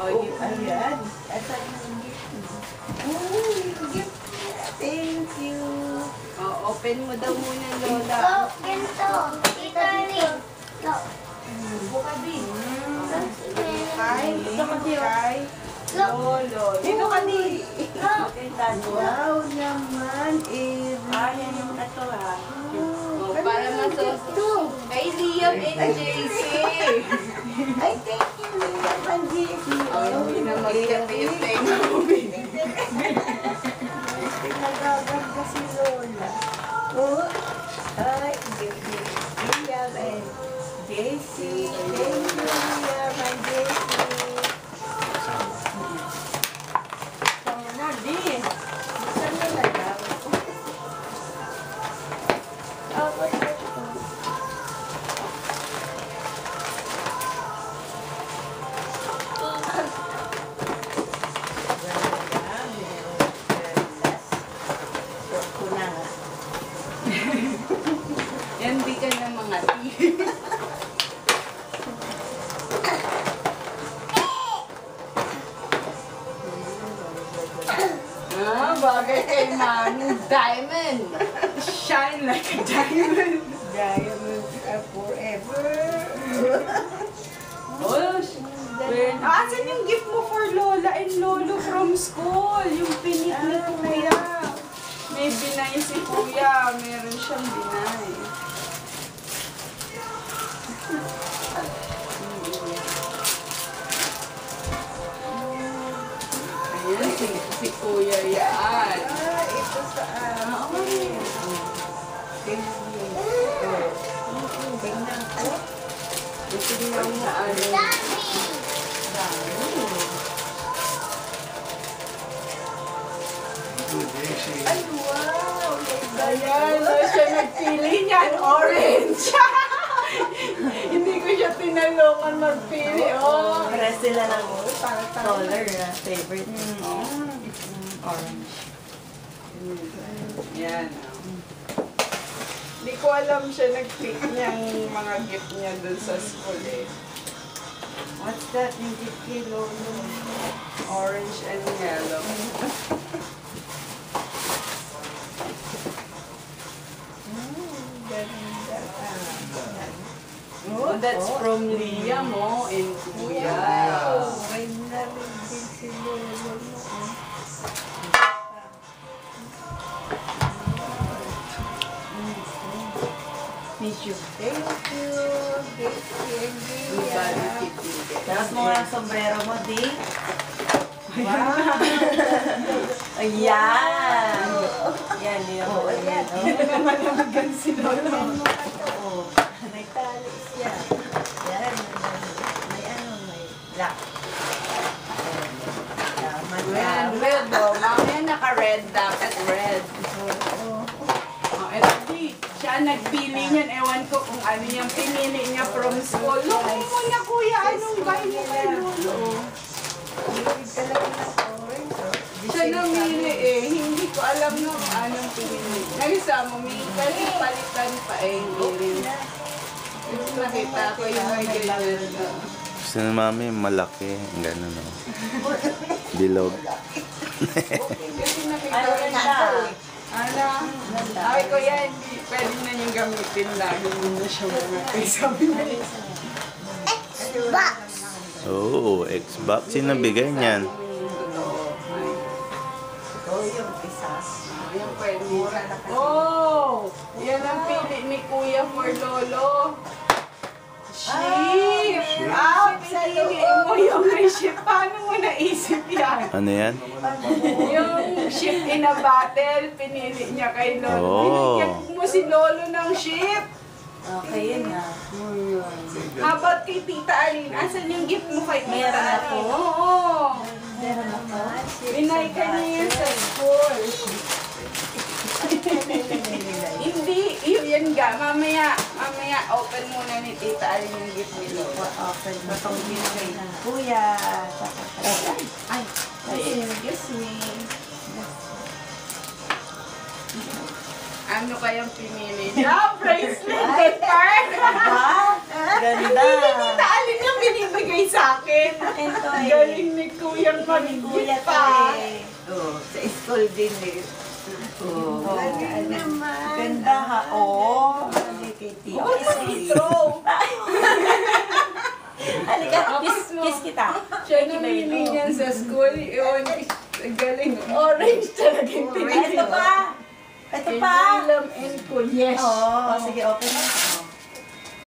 ayan. Asan yung gift mo? Oh, gift. Thank you. Open mo daw muna, Lola. Ganito. Tita Rin. Buka din. Kay, kay, Lolo. Dito ka din. Wow naman, Eva. Yan yung ito ha. Para masusunod. Kay Liam and JC. Ay, thank you, Liam and JC. Hindi na magkapit na Pinagaganda si Lola. Oh, ay, Liam and JC. Thank you, Liam and JC. Saan mo nalaw? Yan, di ka na mga bagay kay Mami. Diamond. Shine like a diamond. Diamond forever. Oh, asan yung gift mo for Lola and Lolo from school? Yung pinik ni Kuya. May binay si Kuya. Meron siyang binay. Ayan, si Kuya yan. Ito sa akin. Tingnan ko. Tingnan mo ano. Ay, wow! Ayan, siya nagpili niyan. Orange. Hindi ko siya tinalungan magpili. Oh. Para sila ng color na favorite. Orange. Yan. Hindi ko alam siya nag-pick niyang mga gift niya dun sa school eh. What's that? Yung gift kay Lolo? Orange and yellow. Ganda. Oh, that's from Liam mo and Kuya. Wow! May narin din si Lolo. Thank you. Thank you. Tapos mo nga ang sombrero mo, Di. Wow! Ayan! Yan, di na po. Ayan. Namalagan si Lolo. Oo. May tali siya. Yan. May ano, may black. Red, red oh. Mamaya naka-red, dapat red. Oo. Oh, eto di, siya nagpili niyan. Ewan ko kung ano yung pinili niya from school. Look mo na kuya, anong gay mo kay Lolo? Hilig talaga ng orange. Siya namili eh. Hindi ko alam na kung anong pinili. Naisa mo, may palitan pa eh. Hindi. Nakita ko yung may ganyan. Gusto ni Mami malaki. Ganun o. Bilog. Kasi nakita Ano ko rin yung na? Ano? Sabi ko yan, hindi pwede na yung gamitin lagi mo na siya mga kay sabi niya. Xbox. Oo, Xbox. Sino bigay niyan? Ito yung isa. Yung pwede. Oh! Yan ang pili ni Kuya for Lolo. Ship! Ah, pinili mo yung may ship. Paano mo naisip yan? Ano yan? Yung ship in a bottle, pinili niya kay Lolo. Oh. Binigyan mo si Lolo ng ship. Okay, yun nga. How about kay Tita Aline? Asan yung gift mo kay Tita Meron Aline? ako. Oo. Meron ako. Binay ka niya yan sa school. Hindi, yun ga. Mamaya open muna ni Tita Aline yung gift ni Lolo. Open mo itong giveaway na. Kuya. Ay, excuse me. Ano kayang pinili niya? Bracelet! Ba? Ganda. Hindi, Tita Aline yung binibigay bigay sa akin. Akin to eh. Galing ni Kuyang Kuya mag-gift to pa. eh. Oh, sa school din eh. Oh, Oh. galing naman. Ganda ha, oh. Kay Tito. Oh, Throw. Halika, kiss kita. Siya namili niyan sa school. Yun, galing. Orange talaga yung Ito pa. Ito pa. Alam and ko, yes. Oo, sige, open mo.